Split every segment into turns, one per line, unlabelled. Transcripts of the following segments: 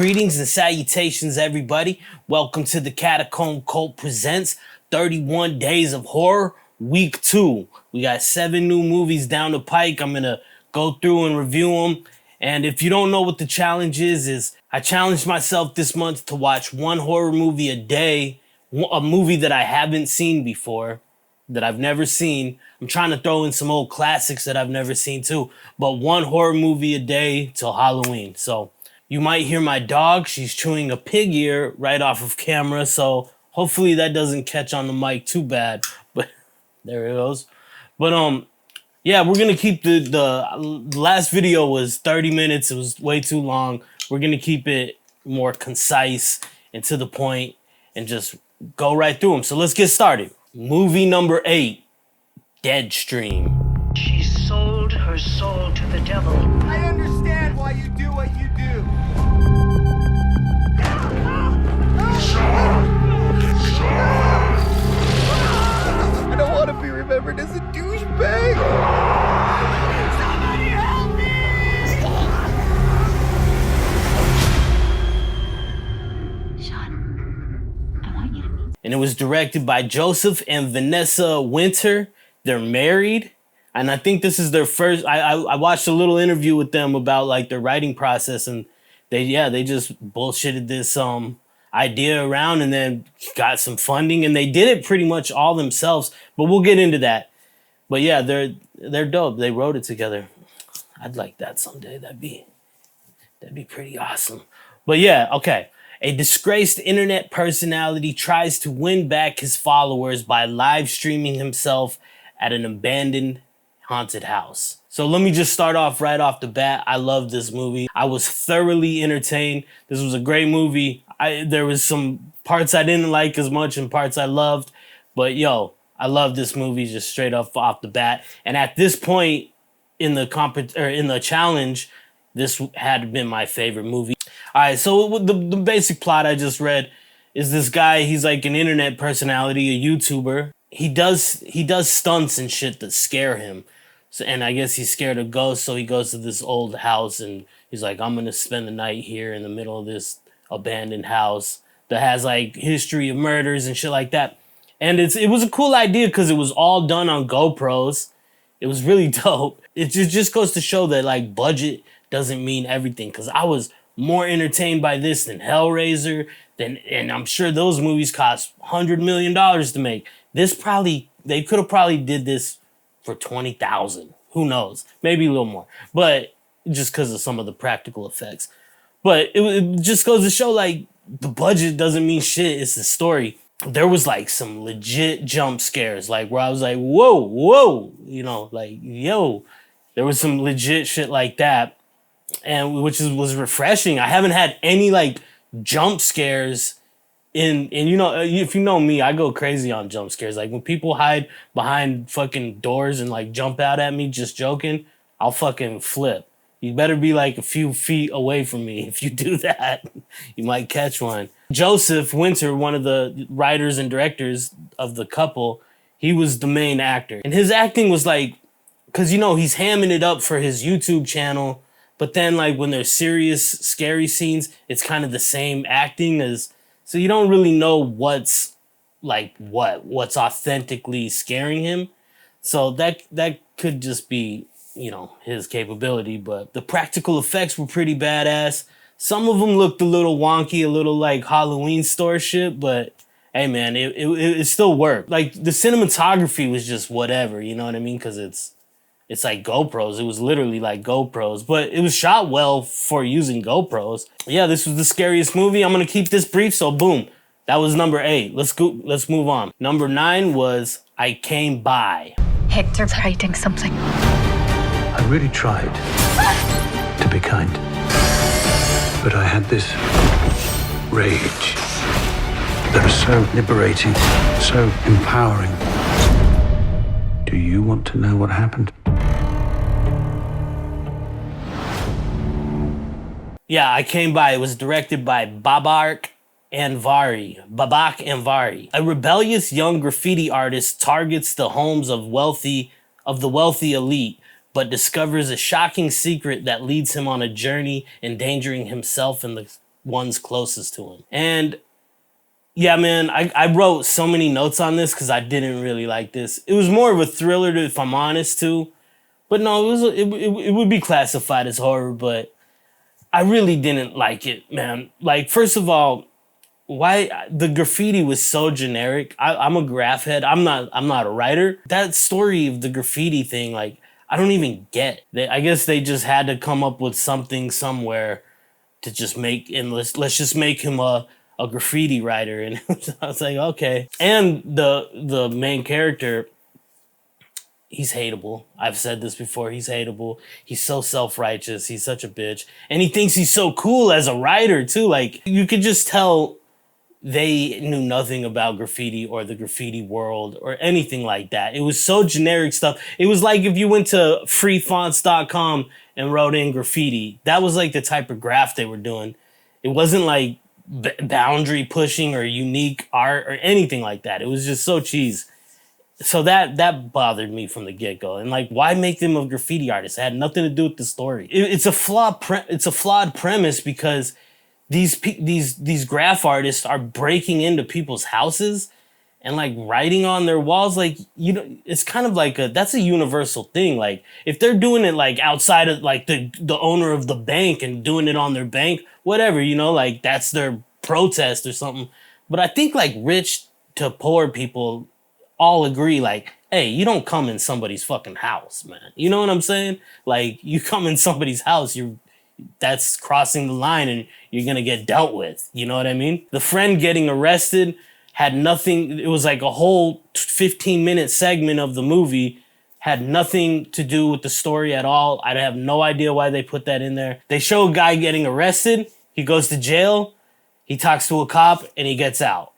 Greetings and salutations, everybody. Welcome to the Catacomb Cult Presents 31 Days of Horror, Week 2. We got 7 new movies down the pike. I'm going to go through and review them. And if you don't know what the challenge is I challenged myself this month to watch one horror movie a day, a movie that I haven't seen before, that I've never seen. I'm trying to throw in some old classics that I've never seen too, but one horror movie a day till Halloween. So you might hear my dog. She's chewing a pig ear right off of camera, so hopefully that doesn't catch on the mic too bad. But there it goes. But yeah, we're gonna keep the last video was 30 minutes. It was way too long. We're gonna keep it more concise and to the point and just go right through them. So let's get started. Movie number 8, Deadstream.
She sold her soul to the devil.
I understand why you do what you do. I don't want to be remembered as a douchebag. Somebody help me!
Sean, I want you to meet.
And it was directed by Joseph and Vanessa Winter. They're married. And I think this is their first. I watched a little interview with them about like their writing process, and they just bullshitted this idea around and then got some funding, and they did it pretty much all themselves. But we'll get into that. But yeah, they're dope. They wrote it together. I'd like that someday. That'd be pretty awesome. But yeah, okay. A disgraced internet personality tries to win back his followers by live streaming himself at an abandoned haunted house. So let me just start off right off the bat. I love this movie. I was thoroughly entertained. This was a great movie. There was some parts I didn't like as much and parts I loved, but yo, I love this movie just straight up off the bat. And at this point in the challenge, this had been my favorite movie. All right, so the basic plot I just read is this guy. He's like an internet personality, a YouTuber. He does stunts and shit that scare him. So, and I guess he's scared of ghosts, so he goes to this old house and he's like, I'm gonna spend the night here in the middle of this abandoned house that has like history of murders and shit like that. And it was a cool idea because it was all done on GoPros. It was really dope. It just goes to show that like budget doesn't mean everything, because I was more entertained by this than Hellraiser, and I'm sure those movies cost $100 million to make. They could have probably did this for $20,000. Who knows? Maybe a little more. But just because of some of the practical effects. But it just goes to show like the budget doesn't mean shit. It's the story. There was like some legit jump scares, like where I was like, whoa, you know, like, yo, there was some legit shit like that. And which was refreshing. I haven't had any like jump scares and you know, if you know me, I go crazy on jump scares. Like when people hide behind fucking doors and like jump out at me just joking, I'll fucking flip. You better be like a few feet away from me. If you do that, you might catch one. Joseph Winter, one of the writers and directors of the couple, he was the main actor. And his acting was like, because you know, he's hamming it up for his YouTube channel, but then like when there's serious, scary scenes, it's kind of the same acting as, so you don't really know what's authentically scaring him. So that could just be, you know, his capability. But the practical effects were pretty badass. Some of them looked a little wonky, a little like Halloween store shit, but hey man, it still worked. Like the cinematography was just whatever, you know what I mean? Because it's like GoPros. It was literally like GoPros, but it was shot well for using GoPros. Yeah, this was the scariest movie. I'm gonna keep this brief, so boom. That was number 8. Let's move on. Number 9 was I Came By.
Hector's hiding something.
I really tried to be kind, but I had this rage that was so liberating, so empowering. Do you want to know what happened?
Yeah, I Came By. It was directed by Babak Anvari. A rebellious young graffiti artist targets the homes of the wealthy elite, but discovers a shocking secret that leads him on a journey endangering himself and the ones closest to him. And yeah, man, I wrote so many notes on this because I didn't really like this. It was more of a thriller, if I'm honest, too. But no, it would be classified as horror, but I really didn't like it, man. Like, first of all, why the graffiti was so generic. I'm a graph head. I'm not a writer. That story of the graffiti thing, like, I don't even get. I guess they just had to come up with something somewhere to just make, and let's just make him a graffiti writer. And I was like, okay. And the main character, he's hateable. I've said this before. He's hateable. He's so self-righteous. He's such a bitch. And he thinks he's so cool as a writer, too. Like, you could just tell they knew nothing about graffiti or the graffiti world or anything like that. It was so generic stuff. It was like if you went to freefonts.com and wrote in graffiti. That was like the type of graph they were doing. It wasn't like boundary pushing or unique art or anything like that. It was just so cheese. So that bothered me from the get-go. And like, why make them a graffiti artist? It had nothing to do with the story. It's a flawed premise because these graph artists are breaking into people's houses and like writing on their walls. Like, you know, it's kind of like that's a universal thing. Like, if they're doing it like outside of like the owner of the bank and doing it on their bank, whatever, you know, like that's their protest or something. But I think like rich to poor people all agree, like, hey, you don't come in somebody's fucking house, man. You know what I'm saying? Like, you come in somebody's house, that's crossing the line and you're gonna get dealt with. You know what I mean? The friend getting arrested had nothing. It was like a whole 15-minute segment of the movie, had nothing to do with the story at all. I have no idea why they put that in there. They show a guy getting arrested. He goes to jail. He talks to a cop and he gets out.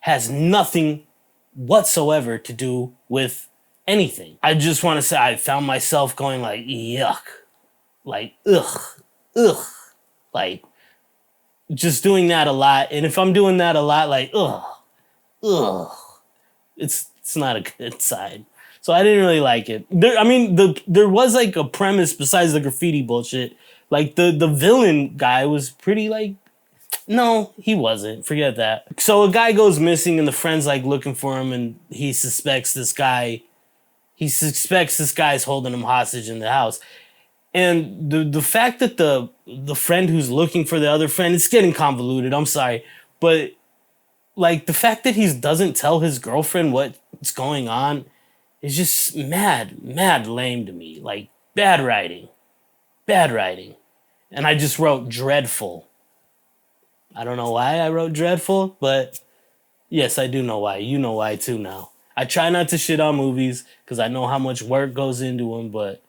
Has nothing whatsoever to do with anything. I just want to say I found myself going like, yuck. Like, ugh. Like, just doing that a lot. And if I'm doing that a lot, like, ugh. It's not a good sign. So I didn't really like it. There was like a premise besides the graffiti bullshit. Like the villain guy was pretty like, no, he wasn't. Forget that. So a guy goes missing and the friend's like looking for him and he suspects this guy's holding him hostage in the house. And the fact that the friend who's looking for the other friend, it's getting convoluted, I'm sorry. But like the fact that he doesn't tell his girlfriend what's going on is just mad lame to me. Like bad writing. And I just wrote dreadful. I don't know why I wrote dreadful, but yes, I do know why. You know why too now. I try not to shit on movies because I know how much work goes into them, but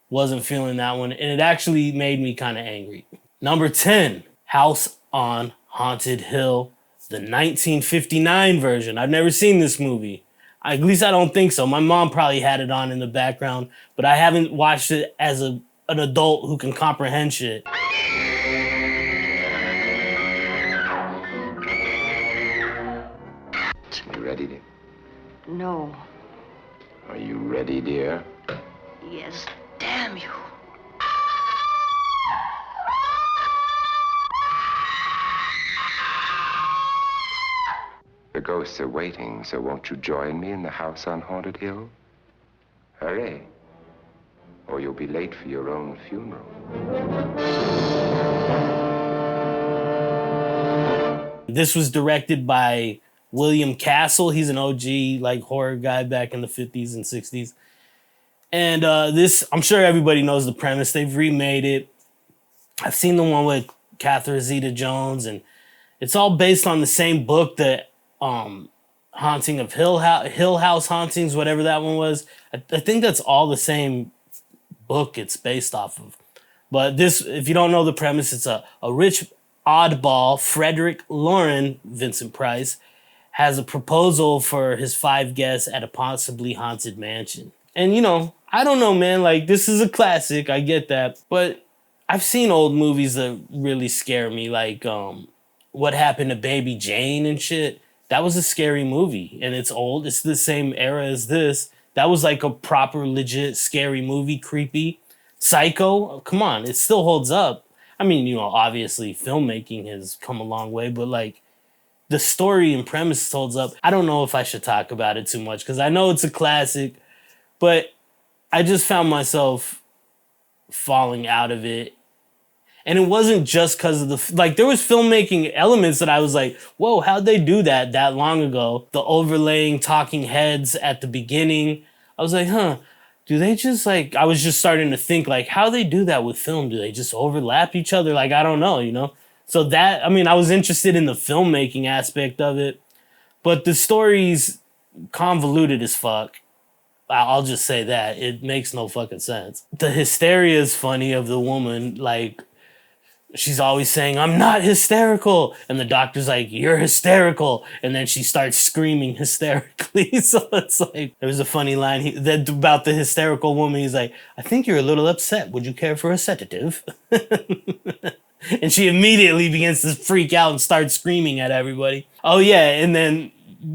wasn't feeling that one. And it actually made me kind of angry. Number 10, House on Haunted Hill, the 1959 version. I've never seen this movie. At least I don't think so. My mom probably had it on in the background, but I haven't watched it as an adult who can comprehend shit.
You ready, dear?
No.
Are you ready, dear?
Yes. Damn you.
The ghosts are waiting, so won't you join me in the house on Haunted Hill? Hurry, or you'll be late for your own funeral.
This was directed by William Castle. He's an OG like horror guy back in the 50s and 60s. And this, I'm sure everybody knows the premise. They've remade it. I've seen the one with Catherine Zeta-Jones, and it's all based on the same book that Haunting of Hill House Hauntings, whatever that one was. I think that's all the same book it's based off of. But this, if you don't know the premise, it's a rich oddball, Frederick Lauren, Vincent Price, has a proposal for his 5 guests at a possibly haunted mansion. And, you know, I don't know, man, like, this is a classic, I get that. But I've seen old movies that really scare me, like What Happened to Baby Jane and shit. That was a scary movie, and it's old. It's the same era as this. That was like a proper, legit, scary movie, creepy. Psycho, come on, it still holds up. I mean, you know, obviously filmmaking has come a long way, but like the story and premise holds up. I don't know if I should talk about it too much because I know it's a classic, but I just found myself falling out of it. And it wasn't just because of there was filmmaking elements that I was like, whoa, how'd they do that long ago? The overlaying talking heads at the beginning. I was like, do they just I was just starting to think like, how they do that with film? Do they just overlap each other? Like, I don't know, you know? So that, I mean, I was interested in the filmmaking aspect of it, but the story's convoluted as fuck. I'll just say that. It makes no fucking sense. The hysteria is funny of the woman, like, she's always saying, I'm not hysterical. And the doctor's like, you're hysterical. And then she starts screaming hysterically. So it's like, there was a funny line about the hysterical woman. He's like, I think you're a little upset. Would you care for a sedative? And she immediately begins to freak out and start screaming at everybody. Oh yeah, and then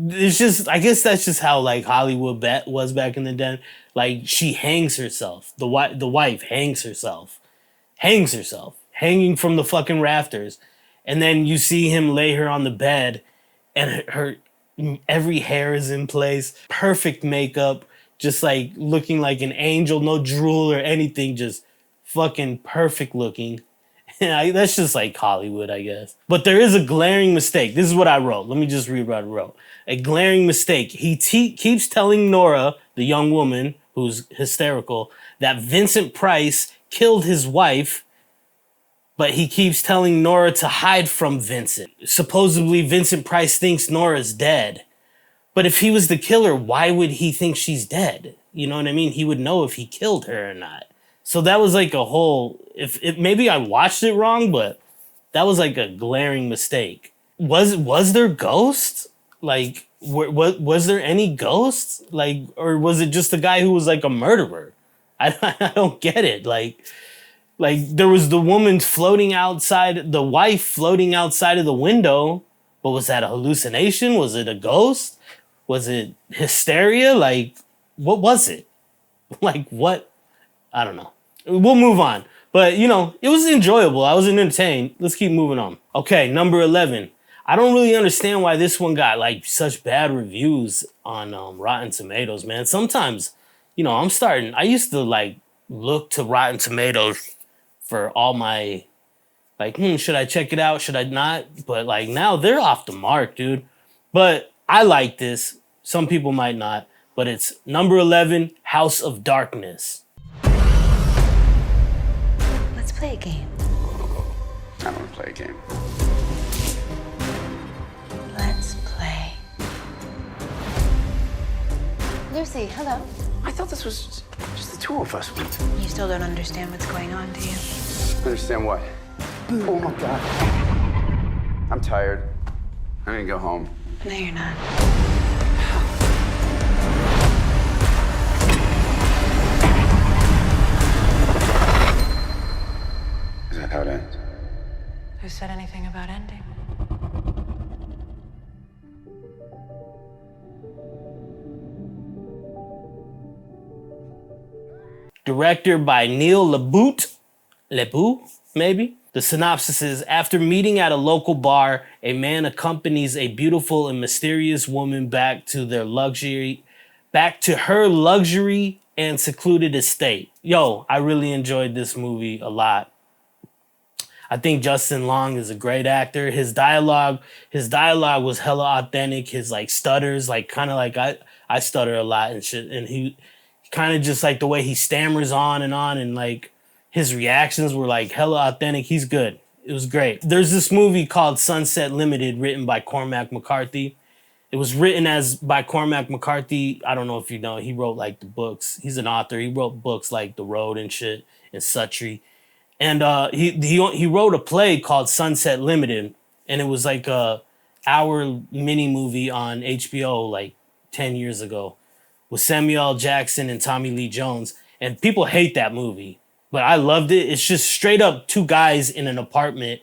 it's just, I guess that's just how like Hollywood was back in the day. Like she hangs herself. The wife hangs herself. Hanging from the fucking rafters. And then you see him lay her on the bed and her every hair is in place. Perfect makeup. Just like looking like an angel. No drool or anything. Just fucking perfect looking. That's just like Hollywood, I guess. But there is a glaring mistake. This is what I wrote. Let me just read what I wrote. A glaring mistake. He keeps telling Nora, the young woman who's hysterical, that Vincent Price killed his wife, but he keeps telling Nora to hide from Vincent. Supposedly, Vincent Price thinks Nora's dead. But if he was the killer, why would he think she's dead? You know what I mean? He would know if he killed her or not. So that was like a whole, maybe I watched it wrong, but that was like a glaring mistake. Was there ghosts? Like, was there any ghosts? Like, or was it just a guy who was like a murderer? I don't get it. Like there was the woman floating outside, the wife floating outside of the window, but was that a hallucination? Was it a ghost? Was it hysteria? Like, what was it? Like, what? I don't know. We'll move on. But, you know, it was enjoyable. I was entertained. Let's keep moving on. Okay, number 11. I don't really understand why this one got, like, such bad reviews on Rotten Tomatoes, man. Sometimes, you know, I used to, like, look to Rotten Tomatoes for all my, like, should I check it out? Should I not? But, like, now they're off the mark, dude. But I like this. Some people might not. But it's number 11, House of Darkness.
Let's play a game.
I don't want to play a game.
Let's play. Lucy, hello.
I thought this was just the two of us.
You still don't understand what's going on, do you?
Understand what? Oh my God. I'm tired. I'm gonna go home.
No, you're not.
Is that how it ends?
Who said anything about ending?
Director by Neil LeBout, maybe? The synopsis is, after meeting at a local bar, a man accompanies a beautiful and mysterious woman back to her luxury and secluded estate. Yo, I really enjoyed this movie a lot. I think Justin Long is a great actor. His dialogue was hella authentic. His like stutters, like kind of like I stutter a lot and shit. And he kind of just like the way he stammers on and like his reactions were like hella authentic. He's good. It was great. There's this movie called Sunset Limited written by Cormac McCarthy. It was written by Cormac McCarthy. I don't know if you know, he wrote like the books. He's an author. He wrote books like The Road and shit and Suttree. And he wrote a play called Sunset Limited. And it was like a hour mini movie on HBO like 10 years ago with Samuel L. Jackson and Tommy Lee Jones. And people hate that movie, but I loved it. It's just straight up two guys in an apartment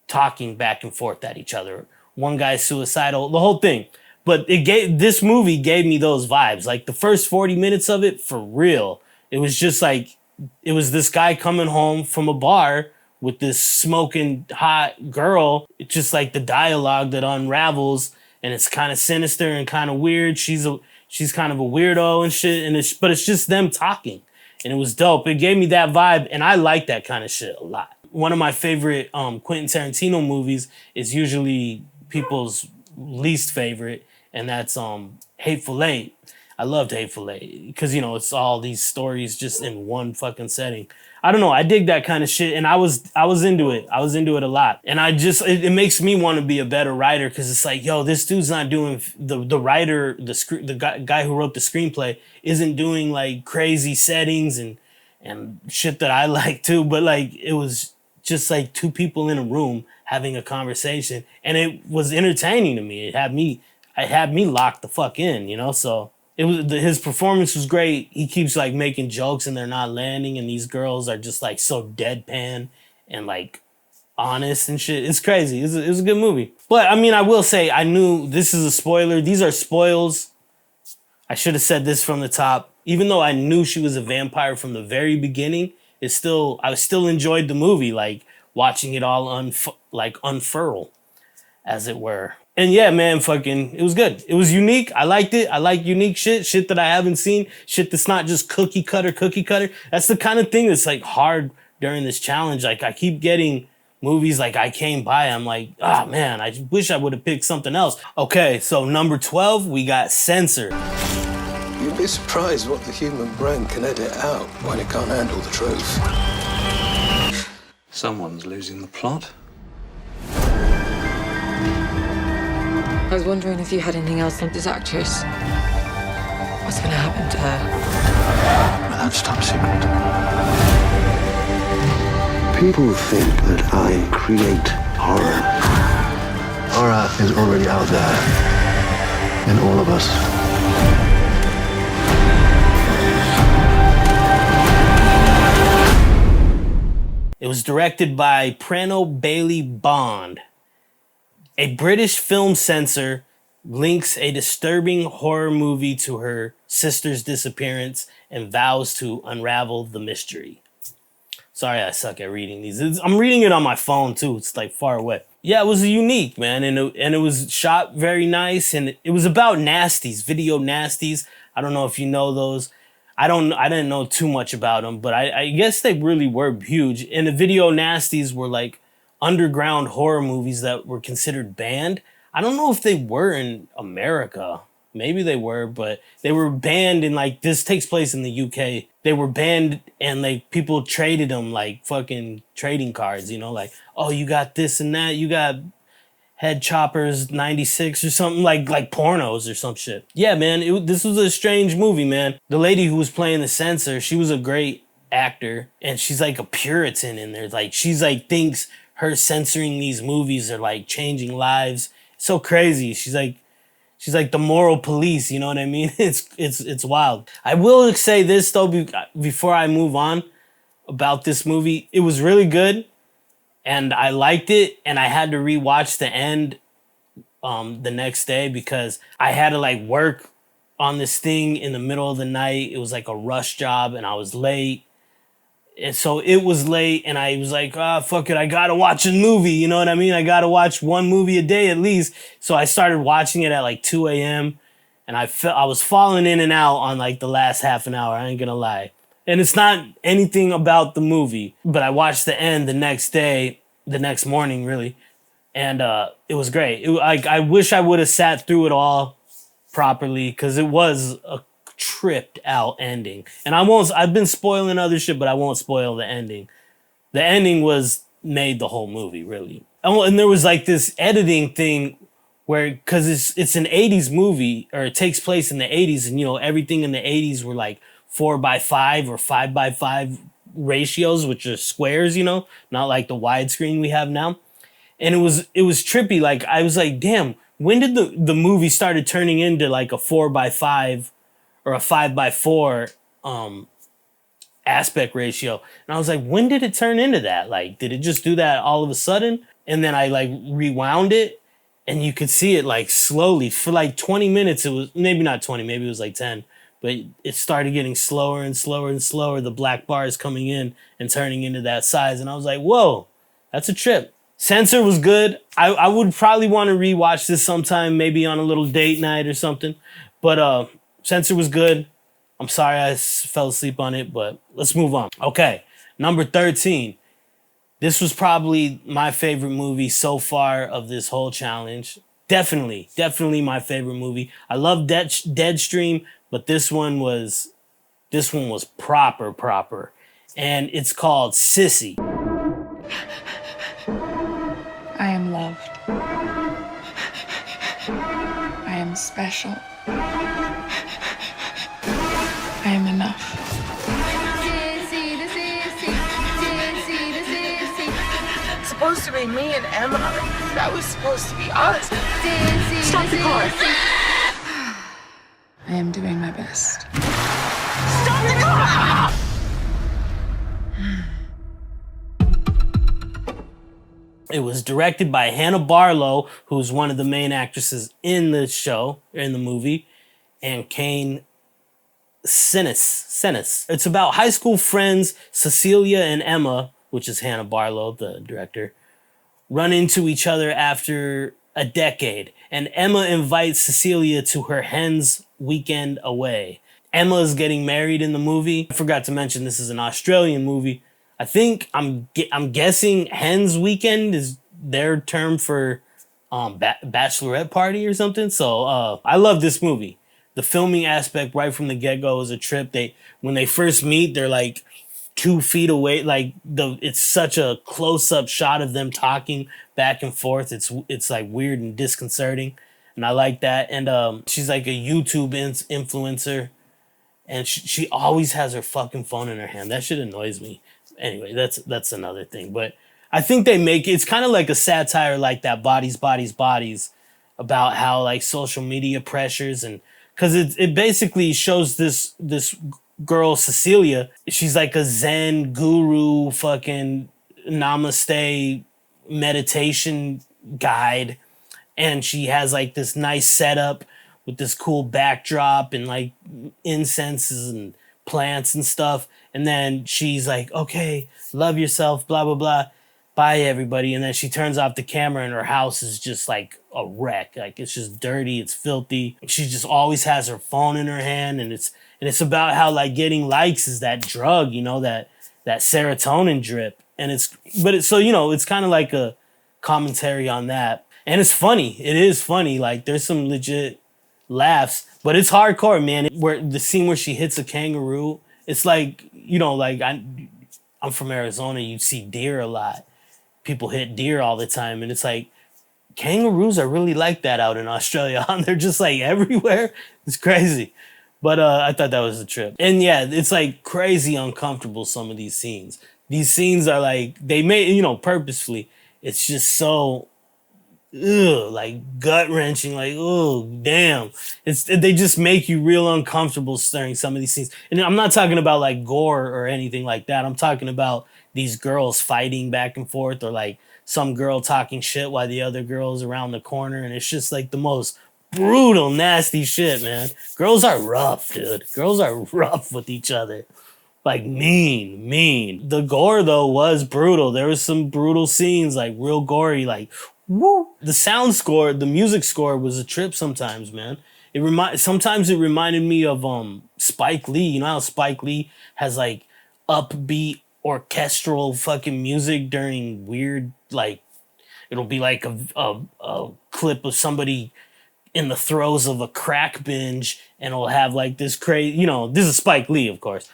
talking back and forth at each other. One guy's suicidal, the whole thing. But this movie gave me those vibes. Like the first 40 minutes of it, for real. It was just like, it was this guy coming home from a bar with this smoking hot girl. It's just like the dialogue that unravels, and it's kind of sinister and kind of weird. She's kind of a weirdo and shit, and but it's just them talking, and it was dope. It gave me that vibe, and I like that kind of shit a lot. One of my favorite Quentin Tarantino movies is usually people's least favorite, and that's Hateful Eight. I loved Hateful Eight because, you know, it's all these stories just in one fucking setting. I don't know. I dig that kind of shit, and I was into it. I was into it a lot, and it makes me want to be a better writer because it's like, yo, this dude's not doing the writer, the guy who wrote the screenplay isn't doing like crazy settings and shit that I like too, but like it was just like two people in a room having a conversation, and it was entertaining to me. It had me locked the fuck in, you know, so. His performance was great. He keeps like making jokes and they're not landing, and these girls are just like so deadpan and like honest and shit. It's crazy. It was a good movie. But I mean, I will say, I knew this is a spoiler. These are spoils. I should have said this from the top. Even though I knew she was a vampire from the very beginning, I still enjoyed the movie, like watching it all unfurl, as it were. And yeah, man, it was good. It was unique. I liked it. I like unique shit that I haven't seen, shit that's not just cookie cutter. That's the kind of thing that's like hard during this challenge. Like I keep getting movies like I Came By. I'm like, oh man, I wish I would have picked something else. Okay, so number 12, we got Censor.
You'd be surprised what the human brain can edit out when it can't handle the truth.
Someone's losing the plot.
I was wondering if you had anything else on this actress. What's going to happen to her?
Well, that's top secret.
People think that I create horror. Horror is already out there in all of us.
It was directed by Prano Bailey Bond. A British film censor links a disturbing horror movie to her sister's disappearance and vows to unravel the mystery. Sorry, I suck at reading these. I'm reading it on my phone too. It's like far away. Yeah, it was unique, man, and it was shot very nice, and it was about nasties, video nasties. I don't know if you know those. I didn't know too much about them, but I guess they really were huge. And the video nasties were like underground horror movies that were considered banned. I don't know if they were in America. Maybe they were, but they were banned in like, this takes place in the UK. They were banned and like people traded them like fucking trading cards, you know, like, oh, you got this and that. You got Head Choppers 96 or something, like pornos or some shit. Yeah, man, this was a strange movie, man. The lady who was playing the censor, she was a great actor, and she's like a Puritan in there. Like, she's like, thinks her censoring these movies are like changing lives. It's so crazy. She's like the moral police, you know what I mean? It's wild. I will say this though, before I move on about this movie, it was really good, and I liked it, and I had to rewatch the end the next day because I had to like work on this thing in the middle of the night. It was like a rush job, and I was late. And so it was late, and I was like, fuck it, I gotta watch a movie, you know what I mean? I gotta watch one movie a day at least. So I started watching it at like 2 a.m., and I was falling in and out on like the last half an hour, I ain't gonna lie. And it's not anything about the movie, but I watched the end the next morning, really, and it was great. I wish I would have sat through it all properly, because it was a tripped out ending. And I've been spoiling other shit, but I won't spoil the ending. The ending made the whole movie, really. And there was like this editing thing where, because it's an 80s movie, or it takes place in the 80s, and you know, everything in the 80s were like 4:5 or 5:5 ratios, which are squares, you know, not like the widescreen we have now. And it was trippy. Like, I was like, damn, when did the movie started turning into like a 4:5 or a 5:4 aspect ratio? And I was like, when did it turn into that? Like, did it just do that all of a sudden? And then I like rewound it, and you could see it like slowly for like 20 minutes. It was maybe not 20, maybe it was like 10, but it started getting slower and slower and slower. The black bars coming in and turning into that size. And I was like, whoa, that's a trip. Censor was good. I would probably want to rewatch this sometime, maybe on a little date night or something. But Censor was good. I'm sorry I fell asleep on it, but let's move on. Okay, number 13. This was probably my favorite movie so far of this whole challenge. Definitely my favorite movie. I love Deadstream, but this one was proper. And it's called Sissy.
I am loved. I am special. I am enough.
It's supposed to be me and Emma. That was supposed to be us. Stop the car.
I am doing my best.
Stop the car!
It was directed by Hannah Barlow, who's one of the main actresses in the show, in the movie, and Kane Senes. It's about high school friends Cecilia and Emma, which is Hannah Barlow, the director, run into each other after a decade, and Emma invites Cecilia to her hen's weekend away. Emma is getting married in the movie. I forgot to mention this is an Australian movie. I think I'm guessing hen's weekend is their term for bachelorette party or something. So I love this movie. The filming aspect right from the get-go is a trip. When they first meet, they're like 2 feet away. Like it's such a close-up shot of them talking back and forth. It's like weird and disconcerting, and I like that. And she's like a YouTube influencer, and she always has her fucking phone in her hand. That shit annoys me. Anyway, that's another thing. But I think it's kind of like a satire like that, Bodies, about how like social media pressures, and because it basically shows this girl Cecilia, she's like a Zen guru, fucking namaste meditation guide, and she has like this nice setup with this cool backdrop and like incenses and plants and stuff. And then she's like, okay, love yourself, blah, blah, blah. Bye, everybody. And then she turns off the camera and her house is just like a wreck. Like it's just dirty. It's filthy. She just always has her phone in her hand. And it's about how like getting likes is that drug, that serotonin drip. And it's kind of like a commentary on that. And it's funny. It is funny. Like there's some legit laughs, but it's hardcore, man. Where the scene where she hits a kangaroo, it's like, I'm from Arizona, you see deer a lot. People hit deer all the time, and it's like, kangaroos are really like that out in Australia. They're just like everywhere. It's crazy. But I thought that was a trip. And yeah, it's like crazy uncomfortable, some of these scenes. These scenes are like, they made, purposefully. It's just so, like gut-wrenching, like, oh, damn. They just make you real uncomfortable during some of these scenes. And I'm not talking about like gore or anything like that. I'm talking about these girls fighting back and forth, or like some girl talking shit while the other girl's around the corner. And it's just like the most brutal, nasty shit, man. Girls are rough, dude. Girls are rough with each other. Like mean. The gore, though, was brutal. There was some brutal scenes, like real gory, like, woo. The sound score, the music score was a trip sometimes, man. Sometimes it reminded me of Spike Lee. You know how Spike Lee has like upbeat orchestral fucking music during weird, like, it'll be like a clip of somebody in the throes of a crack binge, and it'll have like this crazy, this is Spike Lee, of course,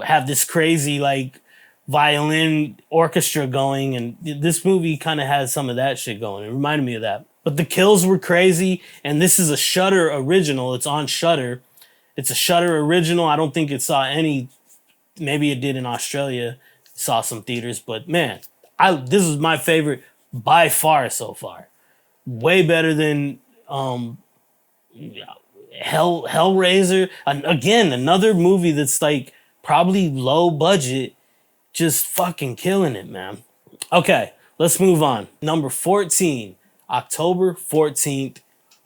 have this crazy like violin orchestra going, and this movie kind of has some of that shit going. It reminded me of that. But the kills were crazy, and this is a Shudder original. It's on Shudder. It's a Shudder original. I don't think it saw any, maybe it did in Australia, saw some theaters, but man, this is my favorite by far so far. Way better than Hellraiser. Again, another movie that's like probably low budget, just fucking killing it, man. Okay, let's move on. Number 14, October 14th,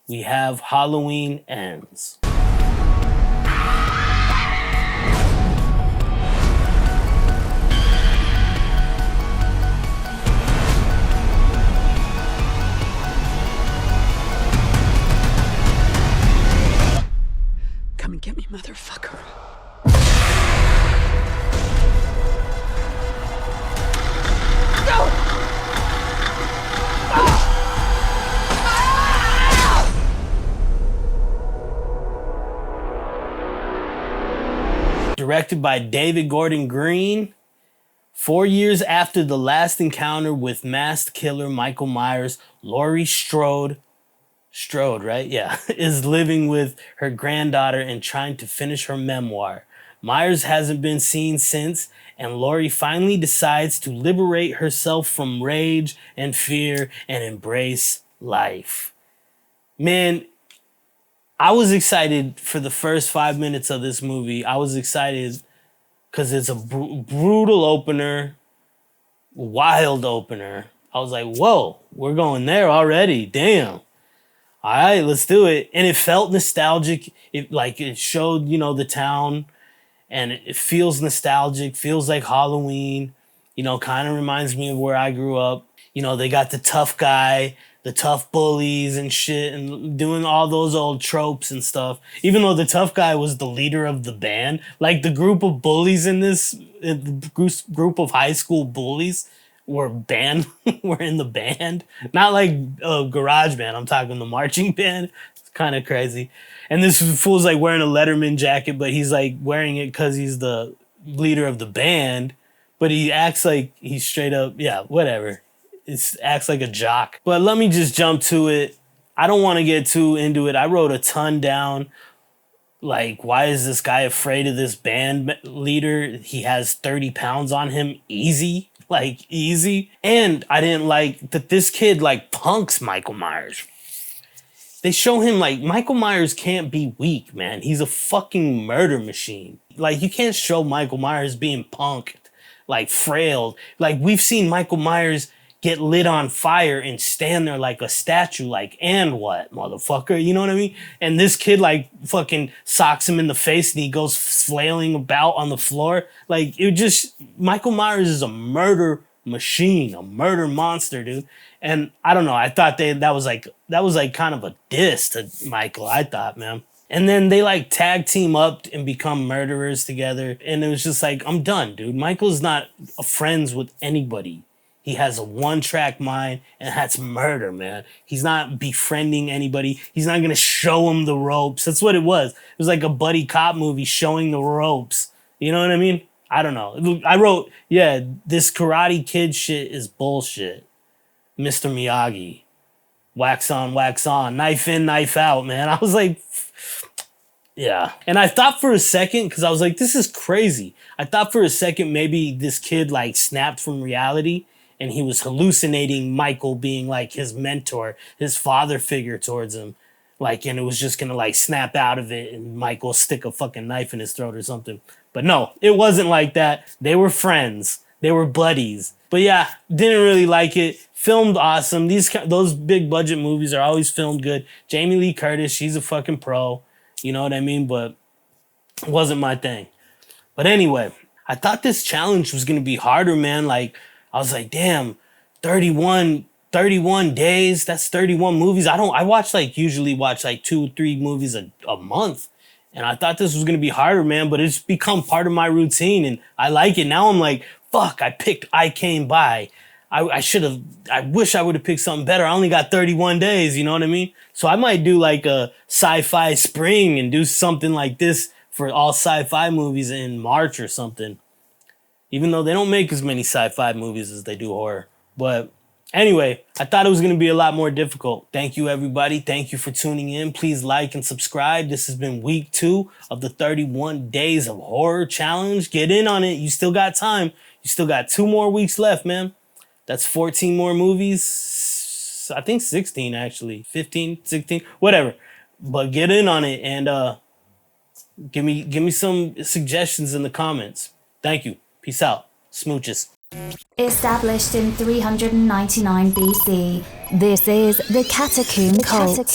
we have Halloween Ends.
motherfucker.
Directed by David Gordon Green. 4 years after the last encounter with masked killer Michael Myers, Laurie Strode, right? Yeah, is living with her granddaughter and trying to finish her memoir. Myers hasn't been seen since, and Laurie finally decides to liberate herself from rage and fear and embrace life. Man, I was excited for the first 5 minutes of this movie. I was excited because it's a brutal opener, wild opener. I was like, whoa, we're going there already. Damn. All right, let's do it. And it felt nostalgic. It showed, the town, and it feels nostalgic, feels like Halloween, kind of reminds me of where I grew up. They got the tough guy, the tough bullies and shit, and doing all those old tropes and stuff. Even though the tough guy was the leader of the band, like the group of bullies in this group of high school bullies were in the band. Not like a garage band. I'm talking the marching band. It's kind of crazy. And this fool's like wearing a Letterman jacket, but he's like wearing it because he's the leader of the band. But he acts like he's straight up, yeah, whatever. Acts like a jock. But let me just jump to it. I don't want to get too into it. I wrote a ton down. Like, why is this guy afraid of this band leader? He has 30 pounds on him. Easy. Like, easy. And I didn't like that this kid, like, punks Michael Myers. They show him, like, Michael Myers can't be weak, man. He's a fucking murder machine. Like, you can't show Michael Myers being punked, like, frail. Like, we've seen Michael Myers get lit on fire and stand there like a statue, like, and what, motherfucker? You know what I mean? And this kid, like, fucking socks him in the face and he goes flailing about on the floor. Like, Michael Myers is a murder machine, a murder monster, dude. And I don't know, I thought that was like kind of a diss to Michael, I thought, man. And then they like tag team up and become murderers together. And it was just like, I'm done, dude. Michael's not friends with anybody. He has a one-track mind, and that's murder, man. He's not befriending anybody. He's not going to show him the ropes. That's what it was. It was like a buddy cop movie showing the ropes. You know what I mean? I don't know. I wrote, yeah, this Karate Kid shit is bullshit. Mr. Miyagi. Wax on, knife in, knife out, man. I was like, yeah. And I thought for a second, because I was like, this is crazy. I thought for a second maybe this kid like snapped from reality and he was hallucinating Michael being like his mentor, his father figure towards him. Like, and it was just gonna like snap out of it and Michael stick a fucking knife in his throat or something. But no, it wasn't like that. They were friends. They were buddies. But yeah, didn't really like it. Filmed awesome. Those big budget movies are always filmed good. Jamie Lee Curtis, she's a fucking pro. You know what I mean? But it wasn't my thing. But anyway, I thought this challenge was gonna be harder, man. Like, I was like, damn, 31 days, that's 31 movies. Usually watch like 2-3 movies a month. And I thought this was gonna be harder, man, but it's become part of my routine and I like it. Now I'm like, fuck, I Came By. I wish I would have picked something better. I only got 31 days, you know what I mean? So I might do like a sci-fi spring and do something like this for all sci-fi movies in March or something. Even though they don't make as many sci-fi movies as they do horror. But anyway, I thought it was going to be a lot more difficult. Thank you, everybody. Thank you for tuning in. Please like and subscribe. This has been week 2 of the 31 Days of Horror Challenge. Get in on it. You still got time. You still got 2 more weeks left, man. That's 14 more movies. I think 16, actually. 15, 16, whatever. But get in on it and give me some suggestions in the comments. Thank you. Peace out. Smooches.
Established in 399 BC, this is the Catacomb Cult.